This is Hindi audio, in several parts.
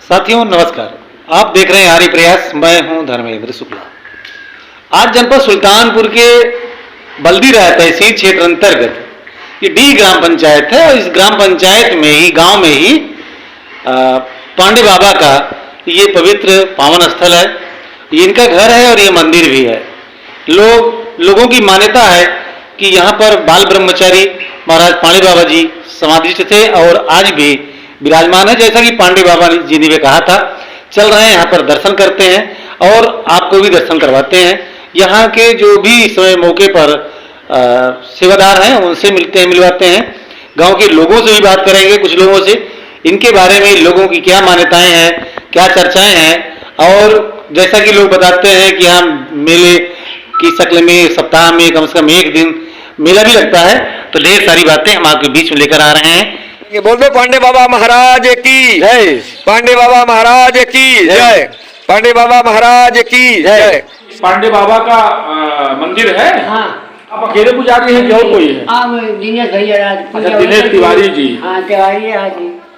साथियों नमस्कार, आप देख रहे हैं आर्य प्रयास। मैं हूं धर्मेंद्र शुक्ला। आज जनपद सुल्तानपुर के बल्दीराय तहसील क्षेत्र अंतर्गत ये डी ग्राम पंचायत है और इस ग्राम पंचायत में ही गांव में ही पांडे बाबा का ये पवित्र पावन स्थल है। ये इनका घर है और ये मंदिर भी है। लोगों की मान्यता है कि यहाँ पर बाल ब्रह्मचारी महाराज पांडे बाबा जी समाधिस्थ थे और आज भी विराजमान है। जैसा कि पांडे बाबा जी ने भी कहा था, चल रहे हैं यहाँ पर दर्शन करते हैं और आपको भी दर्शन करवाते हैं। यहाँ के जो भी इस समय मौके पर सेवादार हैं उनसे मिलवाते हैं। गांव के लोगों से भी बात करेंगे, कुछ लोगों से इनके बारे में, लोगों की क्या मान्यताएं हैं, क्या चर्चाएं हैं। और जैसा कि लोग बताते हैं कि यहाँ मेले की शक्ल में सप्ताह में कम से कम एक दिन मेला भी लगता है। तो ढेर सारी बातें हम आपके बीच में लेकर आ रहे हैं। बोल दो पांडे बाबा महाराज की जय, पांडे बाबा महाराज की जय, पांडे बाबा महाराज की जय। पांडे बाबा का मंदिर है। हाँ। आप अकेले पुजारी हैं कि और कोई है? दिनेश भैया। अच्छा, दिनेश तिवारी जी। हाँ, तिवारी आज।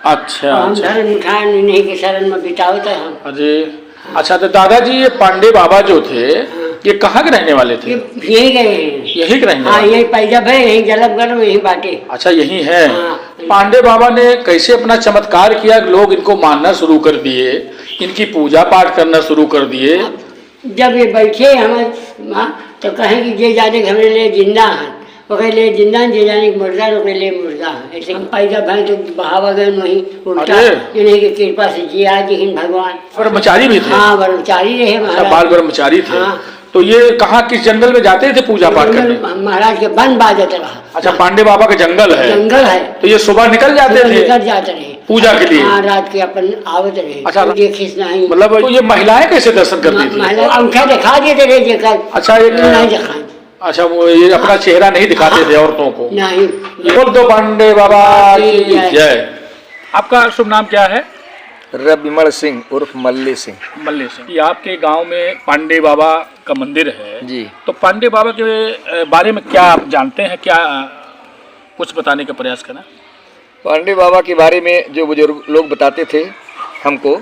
अच्छा, हम धर्म खान नहीं के शरण में बितावत है हम। अरे अच्छा, तो दादाजी ये पांडे बाबा जो थे ये कहाँ के रहने वाले थे? यही गए हैं। यही के रहने हाँ, वाले? यही पैजब है, यही जलबगढ़ में, यही बाटे। अच्छा, यही है। हाँ। पांडे बाबा ने कैसे अपना चमत्कार किया, लोग इनको मानना शुरू कर दिए, इनकी पूजा पाठ करना शुरू कर दिए। जब ये बैठे हम तो कहें कि जे जाने हमारे लिए जिंदा है, ओके लिए जिंदा, जे जाने मुर्दा ओके लिए मुर्दा है। ऐसे पैजब है तो बहावा गए वहीं उल्टा, इन्हीं की कृपा से जी आज ही भगवान। ब्रह्मचारी भी थे? हाँ, ब्रह्मचारी रहे महाराज। बाल ब्रह्मचारी थे। हाँ। तो ये कहाँ, किस जंगल में जाते थे पूजा पाठ करने? महाराज के बन बाजत रहा। अच्छा, पांडे बाबा का जंगल है। जंगल है तो ये सुबह निकल जाते थे? निकल जाते रहे पूजा के लिए। हाँ, रात के अपन आवत रहे। अच्छा, देखिस नहीं मतलब तो ये महिलाएं कैसे दर्शन करती थी? महिला अंगूठा दिखा देते रहे जेकर। अच्छा, एक नहीं दिखा। अच्छा, वो ये अपना चेहरा नहीं दिखाते थे औरतों को? नहीं। बोल दो पांडे बाबा की जय। आपका शुभ नाम क्या है? रविमल सिंह उर्फ मल्ली सिंह। मल्ली सिंह। ये आपके गांव में पांडे बाबा का मंदिर है जी। तो पांडे बाबा के बारे में क्या आप जानते हैं, क्या कुछ बताने का प्रयास करें? पांडे बाबा के बारे में जो बुजुर्ग लोग बताते थे हमको,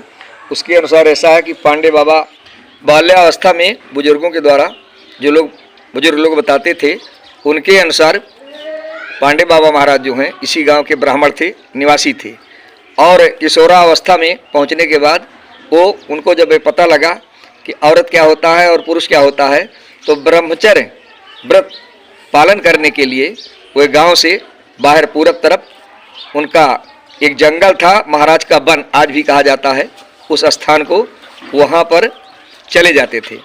उसके अनुसार ऐसा है कि पांडे बाबा बाल्यावस्था में बुजुर्गों के द्वारा जो बुजुर्ग लोग बताते थे, उनके अनुसार पांडे बाबा महाराज जो हैं इसी गांव के ब्राह्मण थे, निवासी थे। और किशोरावस्था में पहुंचने के बाद उनको जब ये पता लगा कि औरत क्या होता है और पुरुष क्या होता है, तो ब्रह्मचर्य व्रत पालन करने के लिए वे गांव से बाहर पूरब तरफ उनका एक जंगल था, महाराज का वन आज भी कहा जाता है, उस स्थान को वहाँ पर चले जाते थे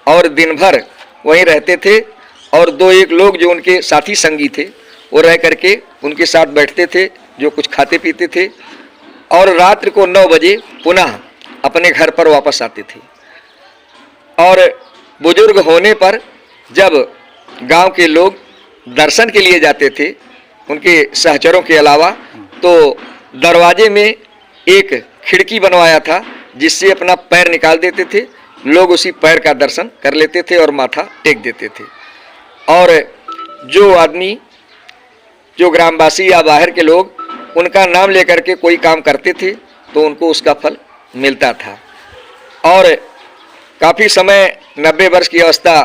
और दिन भर वहीं रहते थे। और दो एक लोग जो उनके साथी संगी थे वो रह करके उनके साथ बैठते थे, जो कुछ खाते पीते थे और रात्रि को 9 बजे पुनः अपने घर पर वापस आते थे। और बुजुर्ग होने पर जब गांव के लोग दर्शन के लिए जाते थे उनके सहचरों के अलावा, तो दरवाजे में एक खिड़की बनवाया था जिससे अपना पैर निकाल देते थे। लोग उसी पैर का दर्शन कर लेते थे और माथा टेक देते थे। और जो आदमी, जो ग्रामवासी या बाहर के लोग उनका नाम लेकर के कोई काम करते थे तो उनको उसका फल मिलता था। और काफ़ी समय 90 वर्ष की अवस्था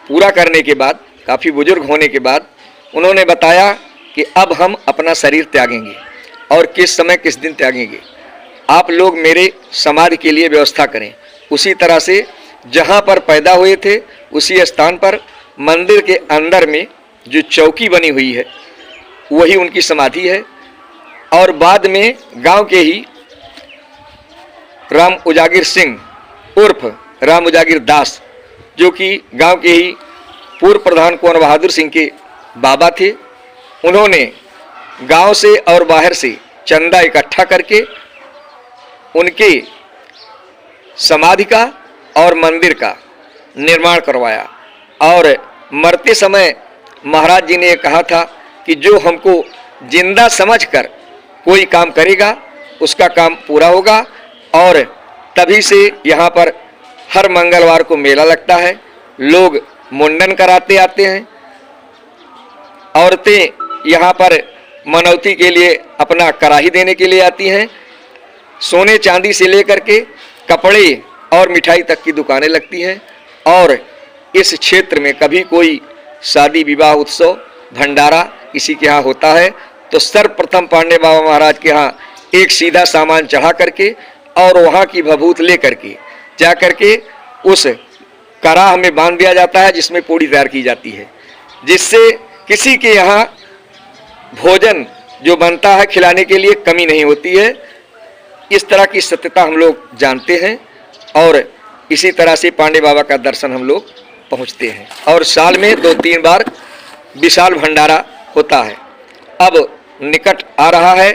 पूरा करने के बाद, काफ़ी बुजुर्ग होने के बाद उन्होंने बताया कि अब हम अपना शरीर त्यागेंगे और किस समय किस दिन त्यागेंगे, आप लोग मेरे समाधि के लिए व्यवस्था करें। उसी तरह से जहाँ पर पैदा हुए थे उसी स्थान पर मंदिर के अंदर में जो चौकी बनी हुई है वही उनकी समाधि है। और बाद में गांव के ही राम उजागिर सिंह उर्फ राम उजागिर दास, जो कि गांव के ही पूर्व प्रधान कुंवर बहादुर सिंह के बाबा थे, उन्होंने गांव से और बाहर से चंदा इकट्ठा करके उनके समाधि का और मंदिर का निर्माण करवाया। और मरते समय महाराज जी ने कहा था कि जो हमको जिंदा समझकर कोई काम करेगा उसका काम पूरा होगा। और तभी से यहाँ पर हर मंगलवार को मेला लगता है, लोग मुंडन कराते आते हैं, औरतें यहाँ पर मनौती के लिए अपना कराही देने के लिए आती हैं। सोने चांदी से लेकर के कपड़े और मिठाई तक की दुकानें लगती हैं। और इस क्षेत्र में कभी कोई शादी विवाह उत्सव भंडारा किसी के यहाँ होता है तो सर्वप्रथम पांडे बाबा महाराज के यहाँ एक सीधा सामान चढ़ा करके और वहाँ की भभूत ले करके जा करके उस कराह में बांध दिया जाता है, जिसमें पूड़ी तैयार की जाती है, जिससे किसी के यहाँ भोजन जो बनता है खिलाने के लिए कमी नहीं होती है। इस तरह की सत्यता हम लोग जानते हैं और इसी तरह से पांडे बाबा का दर्शन हम लोग पहुँचते हैं। और साल में 2-3 बार विशाल भंडारा होता है। अब निकट आ रहा है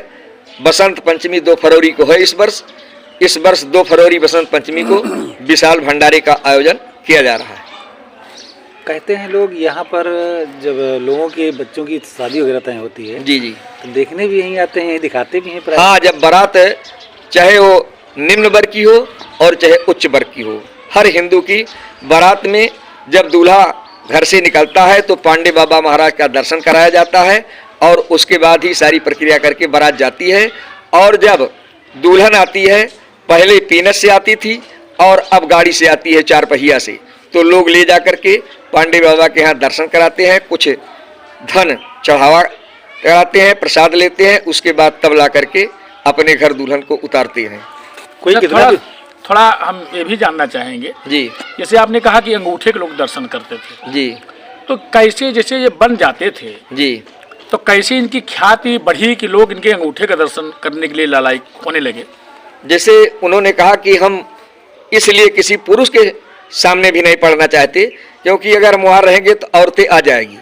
बसंत पंचमी 2 फरवरी को है इस वर्ष 2 फरवरी बसंत पंचमी को विशाल भंडारे का आयोजन किया जा रहा है। कहते हैं लोग यहाँ पर जब लोगों के बच्चों की शादी वगैरह तय होती है जी जी, तो देखने भी यहीं आते हैं, दिखाते भी हैं प्राय। हाँ, जब बारात चाहे वो निम्न वर्ग की हो और चाहे उच्च वर्ग की हो, हर हिंदू की बारात में जब दूल्हा घर से निकलता है तो पांडे बाबा महाराज का दर्शन कराया जाता है और उसके बाद ही सारी प्रक्रिया करके बारात जाती है। और जब दुल्हन आती है, पहले पीनस से आती थी और अब गाड़ी से आती है 4 पहिया से, तो लोग ले जा करके पांडे बाबा के यहाँ दर्शन कराते हैं, कुछ धन चढ़ावा कराते हैं, प्रसाद लेते हैं, उसके बाद तब ला करके अपने घर दुल्हन को उतारते हैं। कोई कितना थोड़ा हम ये भी जानना चाहेंगे जी, जैसे आपने कहा कि अंगूठे के लोग दर्शन करते थे, जी तो कैसे जैसे ये बन जाते थे जी, तो कैसे इनकी ख्याति बढ़ी कि लोग इनके अंगूठे का दर्शन करने के लिए लालायिक होने लगे? जैसे उन्होंने कहा कि हम इसलिए किसी पुरुष के सामने भी नहीं पढ़ना चाहते, क्योंकि अगर हम वहाँ रहेंगे तो औरतें आ जाएगी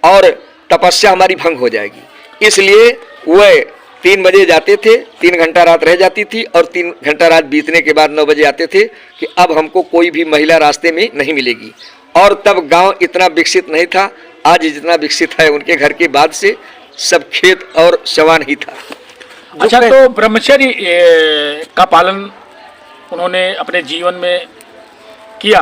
और तपस्या हमारी भंग हो जाएगी। इसलिए वह 3 बजे जाते थे, 3 घंटा रात रह जाती थी और 3 घंटा रात बीतने के बाद 9 बजे आते थे कि अब हमको कोई भी महिला रास्ते में नहीं मिलेगी। और तब गांव इतना विकसित नहीं था, आज जितना विकसित है उनके घर के बाद से सब खेत और सवान ही था। अच्छा, तो ब्रह्मचर्य का पालन उन्होंने अपने जीवन में किया?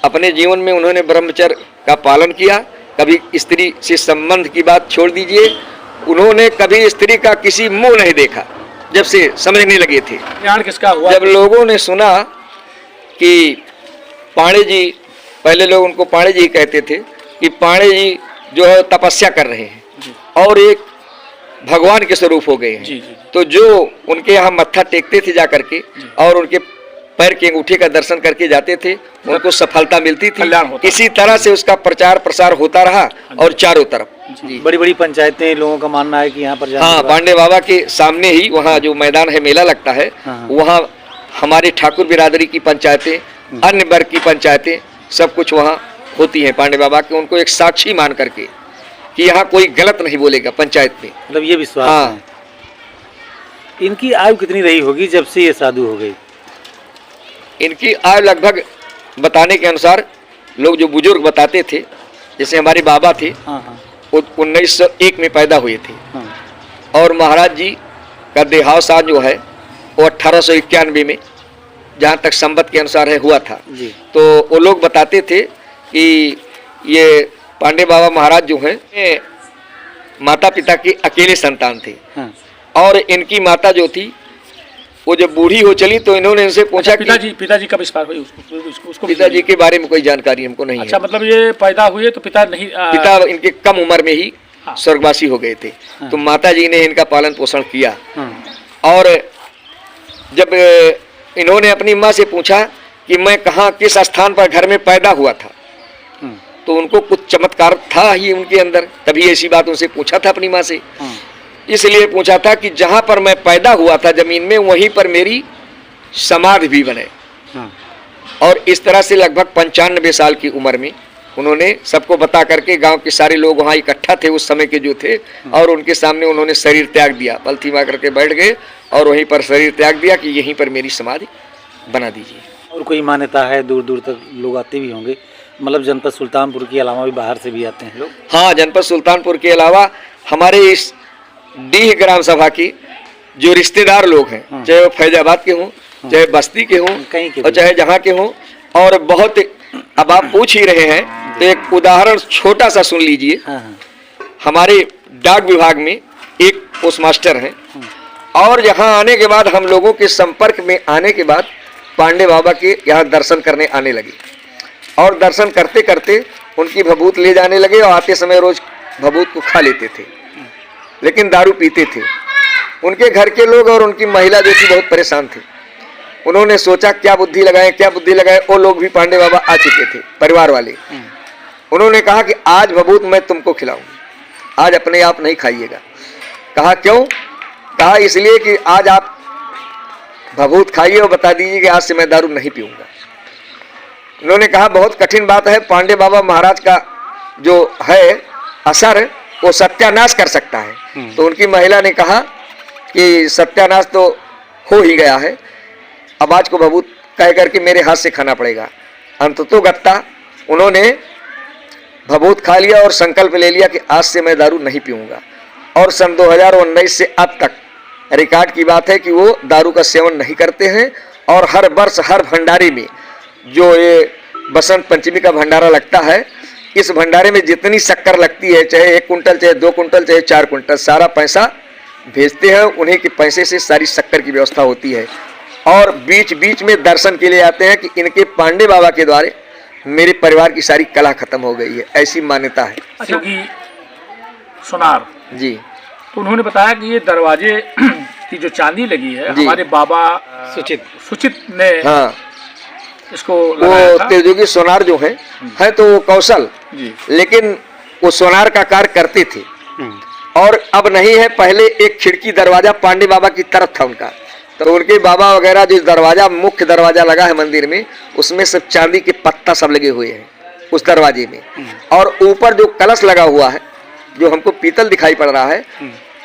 अपने जीवन में उन्होंने ब्रह्मचर्य का पालन किया। कभी स्त्री से संबंध की बात छोड़ दीजिए, उन्होंने कभी स्त्री का किसी मुंह नहीं देखा जब से समझने लगे थे। कल्याण किसका हुआ? जब लोगों ने सुना कि पांडे जी, पहले लोग उनको पांडे जी कहते थे, कि पांडे जी जो है तपस्या कर रहे हैं और एक भगवान के स्वरूप हो गए हैं। जी। तो जो उनके यहाँ मत्था टेकते थे जा करके और उनके पैर के अंगूठे का दर्शन करके जाते थे, उनको सफलता मिलती थी। इसी तरह से उसका प्रचार प्रसार होता रहा और चारों तरफ बड़ी बड़ी पंचायतें, लोगों का मानना है कि यहाँ पर हाँ, पांडे बाबा के सामने ही वहाँ जो मैदान है, मेला लगता है, वहाँ हमारे ठाकुर बिरादरी की पंचायतें, अन्य वर्ग की पंचायतें, सब कुछ वहाँ होती हैं पांडे बाबा के। उनको एक साक्षी मान करके कि यहाँ कोई गलत नहीं बोलेगा पंचायत में, मतलब ये विश्वास हाँ। है। इनकी आयु कितनी रही होगी जब से ये साधु हो गई? इनकी आयु लगभग बताने के अनुसार लोग जो बुजुर्ग बताते थे, जैसे हमारे बाबा थे, वो 1901 में पैदा हुए थे और महाराज जी का देहावसान जो है वो 1891 में, जहाँ तक संवत के अनुसार है, हुआ था जी। तो वो लोग बताते थे कि ये पांडे बाबा महाराज जो हैं, माता पिता के अकेले संतान थे और इनकी माता जो थी वो जब बूढ़ी हो चली तो इन्होंने इनसे पूछा कि पिताजी कब एक्सपायर हुए? उसको पिताजी के बारे में कोई जानकारी हमको नहीं अच्छा, है। मतलब ये पैदा हुए तो पिता नहीं पिता इनके कम उम्र में ही स्वर्गवासी हो गए थे। तो माता जी ने इनका पालन पोषण किया और जब इन्होंने अपनी माँ से पूछा कि मैं कहाँ किस स्थान पर घर में पैदा हुआ था, तो उनको कुछ चमत्कार था ही उनके अंदर, तभी ऐसी बात उनसे पूछा था अपनी माँ से। इसलिए पूछा था कि जहाँ पर मैं पैदा हुआ था जमीन में, वहीं पर मेरी समाधि भी बने। और इस तरह से लगभग 95 साल की उम्र में उन्होंने सबको बता करके, गांव के सारे लोग वहाँ इकट्ठा थे उस समय के जो थे, और उनके सामने उन्होंने शरीर त्याग दिया, पलथी मार करके बैठ गए और वहीं पर शरीर त्याग दिया कि यहीं पर मेरी समाधि बना दीजिए। और कोई मान्यता है, दूर दूर तक लोग आते भी होंगे, मतलब जनपद सुल्तानपुर के अलावा भी बाहर से भी आते हैं लोग? हाँ, जनपद सुल्तानपुर के अलावा हमारे इस डीह ग्राम सभा के जो रिश्तेदार लोग हैं, चाहे वो फैजाबाद के हों, चाहे बस्ती के हों और चाहे जहाँ के हों, और बहुत, अब आप पूछ ही रहे हैं तो एक उदाहरण छोटा सा सुन लीजिए। हमारे डाक विभाग में एक पोस्ट मास्टर हैं, और यहाँ आने के बाद हम लोगों के संपर्क में आने के बाद पांडे बाबा के यहाँ दर्शन करने आने लगे और दर्शन करते करते उनकी भभूत ले जाने लगे और आते समय रोज भभूत को खा लेते थे, लेकिन दारू पीते थे। उनके घर के लोग और उनकी महिला जो थी बहुत परेशान थे। उन्होंने सोचा क्या बुद्धि लगाए। वो लोग भी पांडे बाबा आ चुके थे, परिवार वाले। उन्होंने कहा कि आज भभूत मैं तुमको खिलाऊंगी, आज अपने आप नहीं खाइएगा। कहा क्यों? कहा इसलिए कि आज आप भभूत खाइए और बता दीजिए कि आज से मैं दारू नहीं पीऊंगा। उन्होंने कहा बहुत कठिन बात है, पांडे बाबा महाराज का जो है असर वो सत्यानाश कर सकता है। तो उनकी महिला ने कहा कि सत्यानाश तो हो ही गया है, अब आज को भभूत कह करके मेरे हाथ से खाना पड़ेगा। अंततोगत्ता उन्होंने भभूत खा लिया और संकल्प ले लिया कि आज से मैं दारू नहीं पीऊंगा। और सन 2019 से अब तक रिकॉर्ड की बात है कि वो दारू का सेवन नहीं करते हैं। और हर वर्ष हर भंडारे में, जो ये बसंत पंचमी का भंडारा लगता है, इस भंडारे में जितनी शक्कर लगती है, चाहे 1 कुंटल, चाहे 2 कुंटल, चाहे 4 कुंटल, सारा पैसा भेजते हैं। उन्हीं के पैसे से सारी शक्कर की व्यवस्था होती है। और बीच बीच में दर्शन के लिए आते हैं कि इनके पांडे बाबा के द्वारा मेरे परिवार की सारी कला खत्म हो गई है, ऐसी मान्यता है। अच्छा कि सोनार जी, तो उन्होंने बताया कि ये दरवाजे की जो चांदी लगी है हमारे बाबा सुचित ने हाँ, इसको वो तेजोगी सोनार जो है तो वो कौशल जी, लेकिन वो सोनार का कार्य करते थे। और अब नहीं है, पहले एक खिड़की दरवाजा पांडे बाबा की तरफ था उनका, तो उनके बाबा वगैरह जो दरवाजा, मुख्य दरवाजा लगा है मंदिर में, उसमें सब चांदी के पत्ता सब लगे हुए हैं उस दरवाजे में। और ऊपर जो कलश लगा हुआ है, जो हमको पीतल दिखाई पड़ रहा है,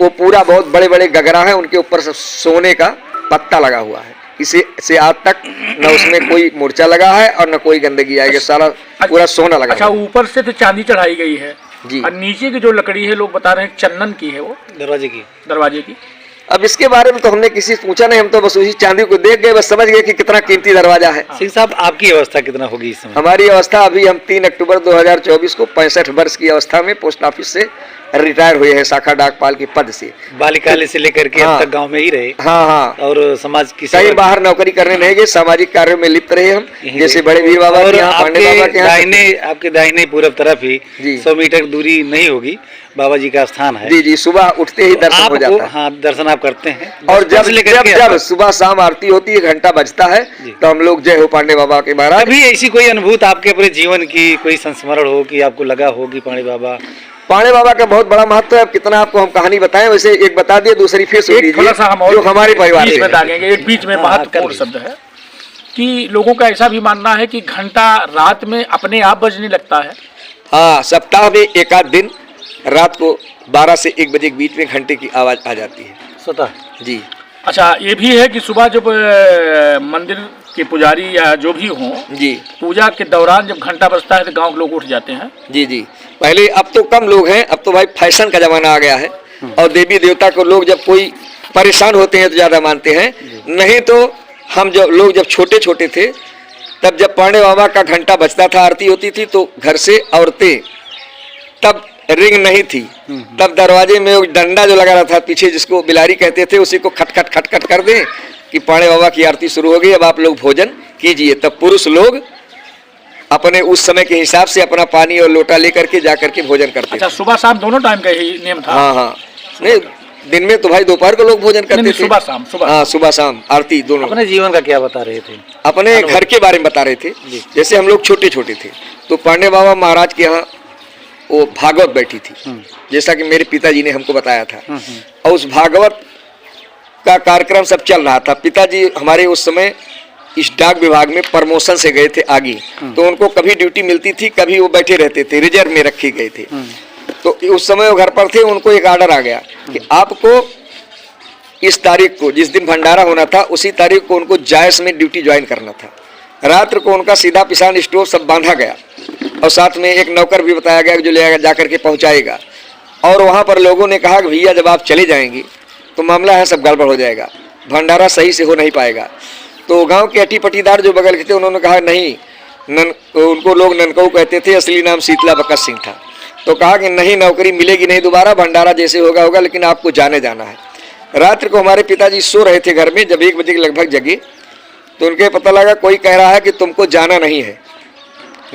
वो पूरा बहुत बड़े बड़े गगरा है, उनके ऊपर सब सोने का पत्ता लगा हुआ है। इसे से आज तक न उसमें कोई मूर्छा लगा है और न कोई गंदगी आई है, सारा पूरा सोना लगा। अच्छा, ऊपर से तो चांदी चढ़ाई गई है जी, और नीचे की जो लकड़ी है लोग बता रहे हैं चंदन की है, वो दरवाजे की। अब इसके बारे में तो हमने किसी से पूछा नहीं, हम तो बस उसी चांदी को देख गए, बस समझ गए कि कितना कीमती दरवाजा है। सिंह साहब, आपकी अवस्था कितना होगी इस समय? हमारी अवस्था अभी, हम 3 अक्टूबर 2024 को 65 वर्ष की अवस्था में पोस्ट ऑफिस से रिटायर हुए हैं, शाखा डाकपाल के पद से। बालिकाले से लेकर के अब तक गांव में ही रहे। हाँ हाँ, और समाज की कहीं बाहर नौकरी करने नहीं गए, सामाजिक कार्यों में लिप्त रहे हम, जैसे बड़े वीर बाबा और के यहाँ, पांडे बाबा के यहाँ। आपके दाहिने पूरब तरफ ही 100 मीटर दूरी नहीं होगी, बाबा जी का स्थान है। जी जी, सुबह उठते ही दर्शन हो जाता है। हाँ, दर्शन आप करते हैं। और जब सुबह शाम आरती होती है, घंटा बजता है, तो हम लोग जय हो पांडे बाबा के महाराज। अभी ऐसी कोई अनुभूति आपके अपने जीवन की, कोई संस्मरण हो कि आपको लगा हो कि पांडे बाबा का बहुत बड़ा महत्व है। अब कितना आपको हम कहानी बताएं, वैसे एक बता दिए, दूसरी फिर सुन लीजिए, जो हमारे परिवार में डालेंगे। एक बीच में महत्वपूर्ण शब्द है कि लोगों का ऐसा भी मानना है कि घंटा रात में अपने आप बजने लगता है। हाँ, सप्ताह में एक आध दिन रात को 12 से 1 बजे के बीच में घंटे की आवाज आ जाती है स्वतः जी। अच्छा, ये भी है कि सुबह जब मंदिर के पुजारी या जो भी हो जी, पूजा के दौरान जब घंटा बजता है तो गांव के लोग उठ जाते हैं। जी जी, पहले, अब तो कम लोग हैं, अब तो भाई फैशन का जमाना आ गया है। और देवी देवता को लोग जब कोई परेशान होते हैं तो ज्यादा मानते हैं। नहीं तो हम जब छोटे छोटे थे, तब जब पांडे बाबा का घंटा बजता था, आरती होती थी, तो घर से औरतें, तब रिंग नहीं थी, तब दरवाजे में वो डंडा जो लगा रहा था पीछे, जिसको बिलारी कहते थे, उसी को खटखट खटखट कर दें कि पांडे बाबा की आरती शुरू हो गई, अब आप लोग भोजन कीजिए। तब पुरुष लोग अपने उस समय के हिसाब से अपना पानी और लोटा लेकर के जाकर के भोजन करते। अच्छा, सुबह शाम दोनों टाइम का यही नियम था? हाँ हाँ, नहीं, दिन में तो भाई दोपहर को लोग भोजन करते थे, सुबह शाम। हाँ, सुबह शाम आरती दोनों। अपने जीवन का क्या बता रहे थे? अपने घर के बारे में बता रहे थे। जैसे हम लोग छोटे छोटे थे तो पांडे बाबा महाराज के यहाँ वो भागवत बैठी थी, जैसा कि मेरे पिताजी ने हमको बताया था। और उस भागवत का कार्यक्रम सब चल रहा था। पिताजी हमारे उस समय इस डाक विभाग में प्रमोशन से गए थे आगे, तो उनको कभी ड्यूटी मिलती थी, कभी वो बैठे रहते थे, रिजर्व में रखे गए थे। तो उस समय वो घर पर थे, उनको एक आर्डर आ गया कि आपको इस तारीख को, जिस दिन भंडारा होना था, उसी तारीख को उनको जायस में ड्यूटी ज्वाइन करना था। रात्र को उनका सीधा पिसान स्टोव सब बांधा गया और साथ में एक नौकर भी बताया गया जो ले जाकर के पहुंचाएगा। और वहां पर लोगों ने कहा कि भैया जब आप चले जाएंगे तो मामला है सब गड़बड़ हो जाएगा, भंडारा सही से हो नहीं पाएगा। तो गांव के अटी पटीदार जो बगल के थे, उन्होंने कहा नहीं, उनको लोग ननकऊ कहते थे, असली नाम शीतला बकत सिंह था। तो कहा कि नहीं, नौकरी मिलेगी नहीं दोबारा, भंडारा जैसे होगा होगा, लेकिन आपको जाने जाना है। रात्रि को हमारे पिताजी सो रहे थे घर में, जब 1 बजे के लगभग जगे तो उनके पता लगा कोई कह रहा है कि तुमको जाना नहीं है,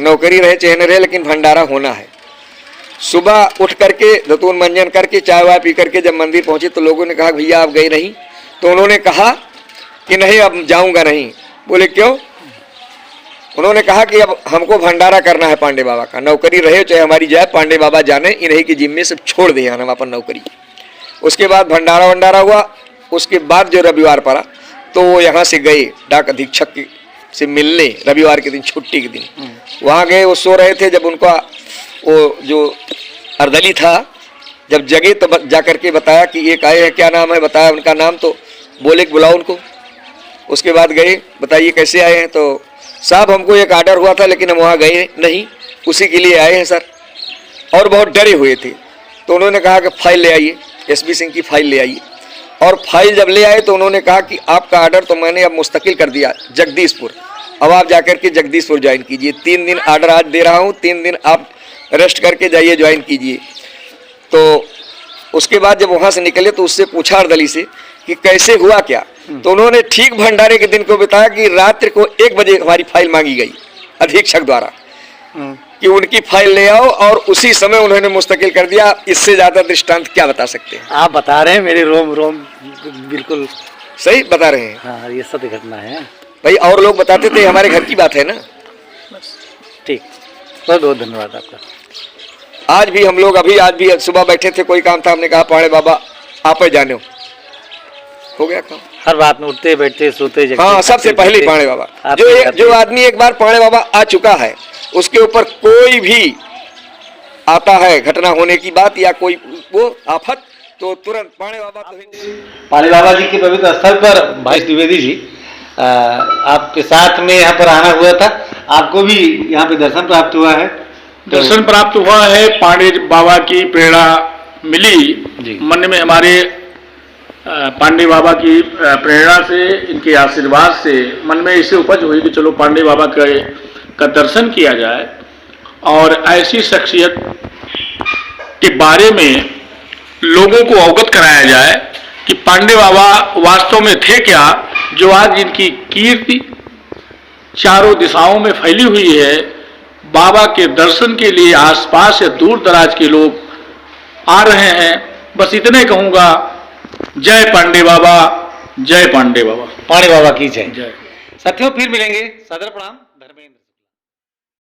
नौकरी रहे चाहे न रहे लेकिन भंडारा होना है। सुबह उठ करके धतून मंजन करके चाय वाय पी करके जब मंदिर पहुंचे तो लोगों ने कहा भैया आप गए नहीं? तो उन्होंने कहा कि नहीं अब जाऊंगा नहीं। बोले क्यों? उन्होंने कहा कि अब हमको भंडारा करना है पांडे बाबा का, नौकरी रहे चाहे हमारी जाए, पांडे बाबा जाने, इन्हीं की जिम्मे से छोड़ दिया हम अपन नौकरी। उसके बाद भंडारा वंडारा हुआ। उसके बाद जो रविवार पड़ा तो वो यहाँ से गए डाक अधीक्षक से मिलने, रविवार के दिन छुट्टी के दिन वहाँ गए। वो सो रहे थे, जब उनका वो जो अर्दली था जब जगे तो जा करके बताया कि एक आए हैं, क्या नाम है? बताया उनका नाम, तो बोले बुलाओ उनको। उसके बाद गए, बताइए कैसे आए हैं? तो साहब हमको एक आर्डर हुआ था लेकिन हम वहाँ गए नहीं, उसी के लिए आए हैं सर, और बहुत डरे हुए थे। तो उन्होंने कहा कि फाइल ले आइए, एसबी सिंह की फाइल ले आइए। और फाइल जब ले आए तो उन्होंने कहा कि आपका आर्डर तो मैंने अब मुस्तकिल कर दिया जगदीशपुर, अब आप जाकर के जगदीशपुर ज्वाइन कीजिए, 3 दिन आर्डर आज दे रहा हूँ, 3 दिन आप रेस्ट करके जाइए ज्वाइन कीजिए। तो उसके बाद जब वहाँ से निकले तो उससे पूछा अर्दली से कि कैसे हुआ क्या? तो उन्होंने ठीक भंडारे के दिन को बताया कि रात्रि को 1 बजे हमारी फाइल मांगी गई अधीक्षक द्वारा कि उनकी फाइल ले आओ, और उसी समय उन्होंने मुस्तकिल कर दिया। इससे ज्यादा दृष्टांत क्या बता सकते हैं? आप बता रहे हैं, मेरे रोम रोम बिल्कुल सही बता रहे हैं। हाँ, ये सत्य घटना है भाई, और लोग बताते थे, हमारे घर की बात है ना। ठीक, बहुत बहुत धन्यवाद आपका। आज भी हम लोग आज भी सुबह बैठे थे, कोई काम था, हमने कहा पाड़े बाबा आप जाने हो गया काम। हर बात में उठते बैठते सोते जगते, हाँ, सबसे पहले पाड़े बाबा। जो आदमी एक बार पाड़े बाबा आ चुका है, उसके ऊपर कोई भी आता है घटना होने की बात या कोई वो आफत, तो तुरंत पाड़े बाबा पाड़े बाबा जी के पवित्र स्थल पर भाई द्विवेदी जी आपके साथ में यहाँ पर आना हुआ था, आपको भी यहाँ पे दर्शन प्राप्त हुआ है? दर्शन प्राप्त हुआ है, पांडे बाबा की प्रेरणा मिली मन में, हमारे पांडे बाबा की प्रेरणा से, इनके आशीर्वाद से मन में इसे उपज हुई कि चलो पांडे बाबा का दर्शन किया जाए और ऐसी शख्सियत के बारे में लोगों को अवगत कराया जाए कि पांडे बाबा वास्तव में थे क्या, जो आज इनकी कीर्ति चारों दिशाओं में फैली हुई है। बाबा के दर्शन के लिए आसपास या दूर दराज के लोग आ रहे हैं। बस इतने कहूँगा, जय पांडे बाबा, जय पांडे बाबा, पांडे बाबा की जय। जय। साथियों फिर मिलेंगे, सादर प्रणाम।